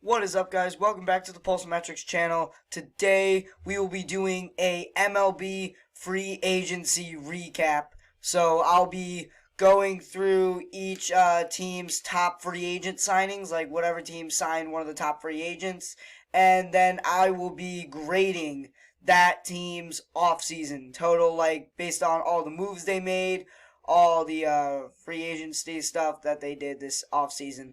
What is up, guys? Welcome back to the Pulsometrics channel. Today we will be doing a MLB free agency recap. So I'll be going through each team's top free agent signings, like whatever team signed one of the top free agents, and then I will be grading that team's offseason total, like based on all the moves they made, all the free agency stuff that they did this offseason.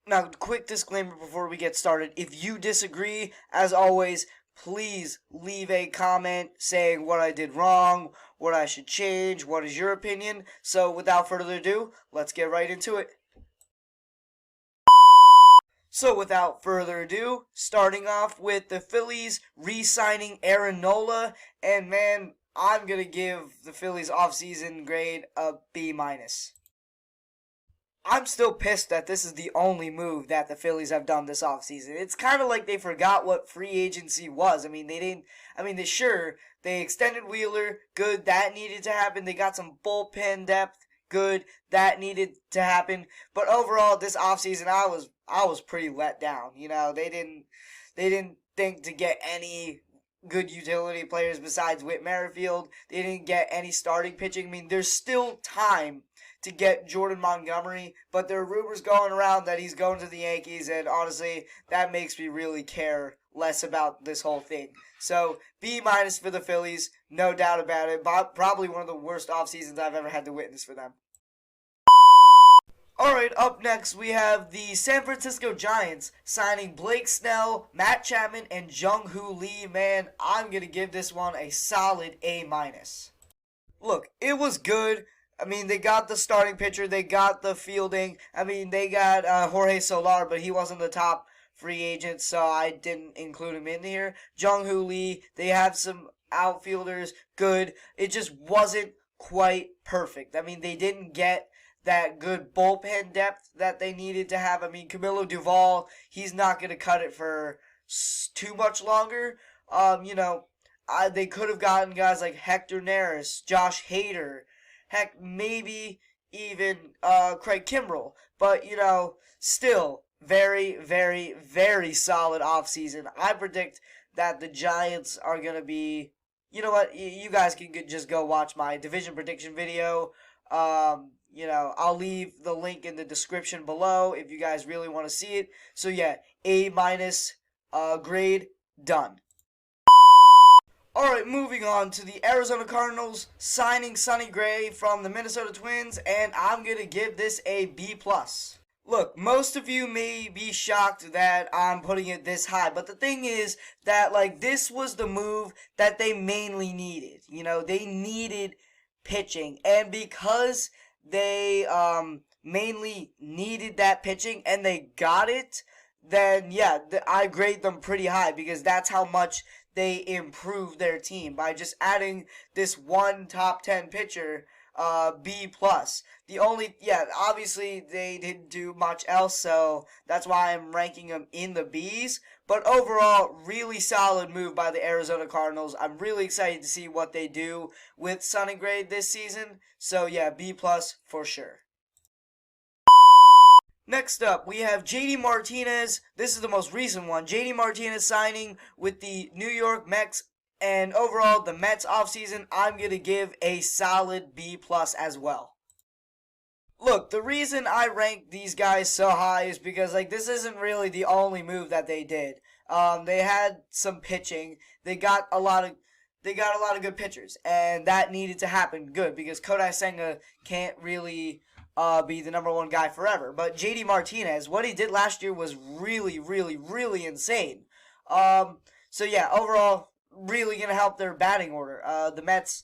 Now, quick disclaimer before we get started. If you disagree, as always, please leave a comment saying what I did wrong, what I should change, what is your opinion. So, without further ado, let's get right into it. So, without further ado, starting off with the Phillies re-signing Aaron Nola. And man, I'm going to give the Phillies offseason grade a B-. I'm still pissed that this is the only move that the Phillies have done this offseason. It's kind of like they forgot what free agency was. They extended Wheeler, good, that needed to happen. They got some bullpen depth, good, that needed to happen. But overall, this offseason, I was pretty let down. You know, they didn't think to get any good utility players besides Whit Merrifield. They didn't get any starting pitching. I mean, there's still time to get Jordan Montgomery, but there are rumors going around that he's going to the Yankees, and honestly, that makes me really care less about this whole thing. So, B- for the Phillies, no doubt about it. Probably one of the worst off seasons I've ever had to witness for them. Alright, up next we have the San Francisco Giants signing Blake Snell, Matt Chapman, and Jung-Hoo Lee. Man, I'm going to give this one a solid A-. Look, it was good. I mean, they got the starting pitcher, they got the fielding. I mean, they got Jorge Soler, but he wasn't the top free agent, so I didn't include him in here. Jung-Hoo Lee, they have some outfielders, good. It just wasn't quite perfect. I mean, they didn't get that good bullpen depth that they needed to have. I mean, Camilo Duvall, he's not going to cut it for too much longer. They could have gotten guys like Hector Neris, Josh Hader, heck, maybe even Craig Kimbrell. But, still very, very, very solid offseason. I predict that the Giants are going to be, you know what, you guys can just go watch my division prediction video. I'll leave the link in the description below if you guys really want to see it. So, yeah, A- grade, done. Alright, moving on to the Arizona Cardinals signing Sonny Gray from the Minnesota Twins, and I'm going to give this a B+. Look, most of you may be shocked that I'm putting it this high, but the thing is that, this was the move that they mainly needed. They needed pitching, and because they mainly needed that pitching and they got it, then yeah, I grade them pretty high because that's how much they improved their team by just adding this one top 10 pitcher, B+. Obviously they didn't do much else, so that's why I'm ranking them in the B's. But overall, really solid move by the Arizona Cardinals. I'm really excited to see what they do with Sonny Gray this season. So yeah, B+ for sure. Next up, we have JD Martinez. This is the most recent one. JD Martinez signing with the New York Mets. And overall, the Mets offseason, I'm going to give a solid B+ as well. Look, the reason I rank these guys so high is because, this isn't really the only move that they did. They had some pitching. They got a lot of good pitchers, and that needed to happen good because Kodai Senga can't really be the number one guy forever. But JD Martinez, what he did last year was really, really, really insane. So yeah, overall, really going to help their batting order. The Mets,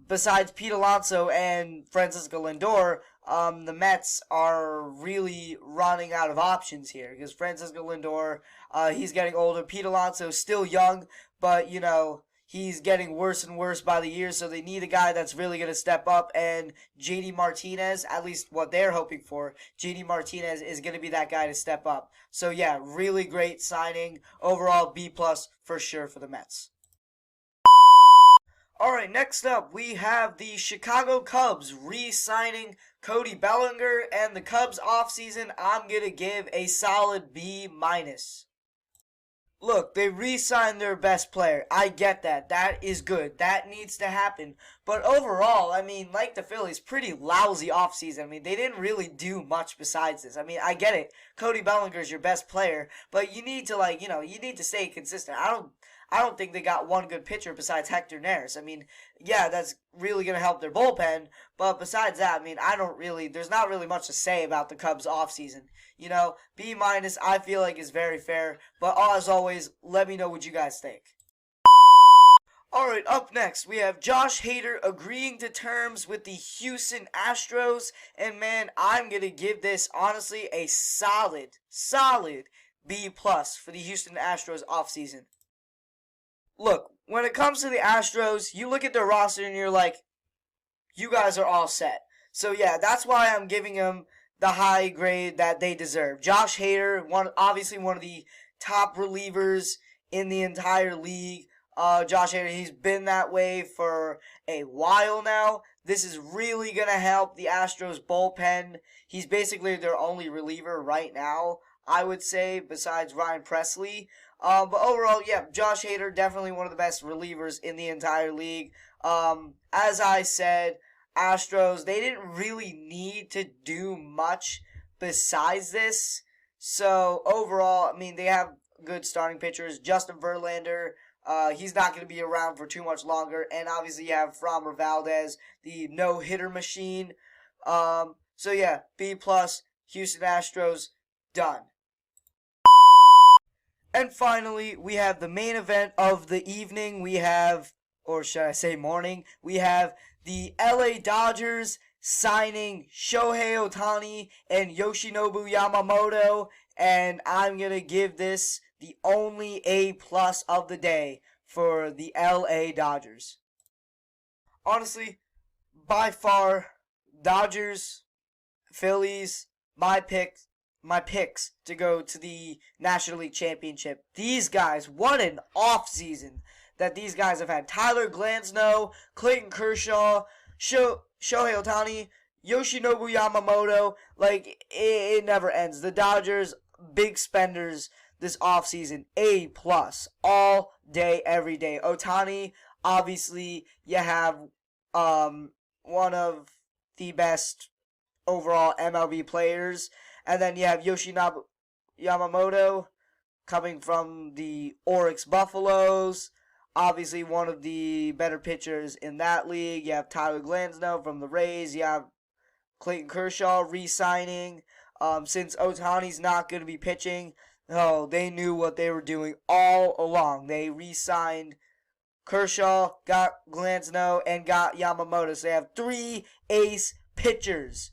besides Pete Alonso and Francisco Lindor, the Mets are really running out of options here because Francisco Lindor, he's getting older. Pete Alonso is still young, but, he's getting worse and worse by the year, so they need a guy that's really going to step up, and JD Martinez, at least what they're hoping for, JD Martinez is going to be that guy to step up. So yeah, really great signing. Overall, B+ for sure for the Mets. Alright, next up we have the Chicago Cubs re-signing Cody Bellinger, and the Cubs offseason I'm going to give a solid B-. Look, they re-signed their best player. I get that. That is good. That needs to happen. But overall, I mean, like the Phillies, pretty lousy offseason. I mean, they didn't really do much besides this. I mean, I get it. Cody Bellinger is your best player, but you need to, like, you need to stay consistent. I don't think they got one good pitcher besides Hector Neris. I mean, yeah, that's really going to help their bullpen, but besides that, I mean, there's not really much to say about the Cubs offseason. B-, I feel like is very fair, but as always, let me know what you guys think. Alright, up next, we have Josh Hader agreeing to terms with the Houston Astros, and man, I'm going to give this, honestly, a solid B+ for the Houston Astros offseason. Look, when it comes to the Astros, you look at their roster and you're like, you guys are all set. So yeah, that's why I'm giving them the high grade that they deserve. Josh Hader, obviously one of the top relievers in the entire league. Josh Hader, he's been that way for a while now. This is really going to help the Astros bullpen. He's basically their only reliever right now, I would say, besides Ryan Presley. But overall, yeah, Josh Hader, definitely one of the best relievers in the entire league. As I said, Astros, they didn't really need to do much besides this. So, overall, I mean, they have good starting pitchers. Justin Verlander, he's not going to be around for too much longer. And obviously, you have Framber Valdez, the no-hitter machine. So, yeah, B+, Houston Astros, done. And finally, we have the main event of the evening. We have, or should I say morning, we have the LA Dodgers signing Shohei Ohtani and Yoshinobu Yamamoto. And I'm going to give this the only A+ of the day for the LA Dodgers. Honestly, by far, Dodgers, Phillies, my picks to go to the National League Championship. These guys, what an offseason that these guys have had. Tyler Glasnow, Clayton Kershaw, Shohei Ohtani, Yoshinobu Yamamoto. Like, it never ends. The Dodgers, big spenders this offseason. A+, all day, every day. Ohtani, obviously, you have one of the best overall MLB players. And then you have Yoshinobu Yamamoto coming from the Oryx Buffaloes. Obviously one of the better pitchers in that league. You have Tyler Glasnow from the Rays. You have Clayton Kershaw re-signing. Since Ohtani's not going to be pitching, they knew what they were doing all along. They re-signed Kershaw, got Glasnow, and got Yamamoto. So they have 3 ace pitchers.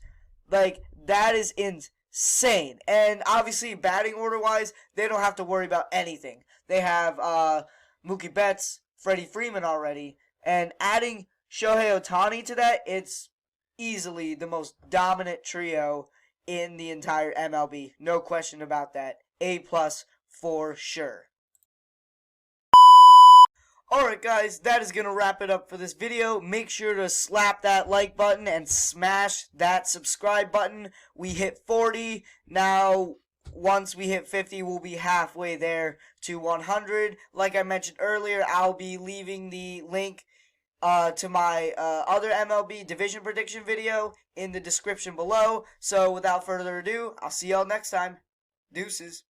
Like, that is insane. And obviously, batting order-wise, they don't have to worry about anything. They have Mookie Betts, Freddie Freeman already. And adding Shohei Ohtani to that, it's easily the most dominant trio in the entire MLB. No question about that. A+ for sure. Alright guys, that is going to wrap it up for this video. Make sure to slap that like button and smash that subscribe button. We hit 40. Now, once we hit 50, we'll be halfway there to 100. Like I mentioned earlier, I'll be leaving the link to my other MLB division prediction video in the description below. So without further ado, I'll see y'all next time. Deuces.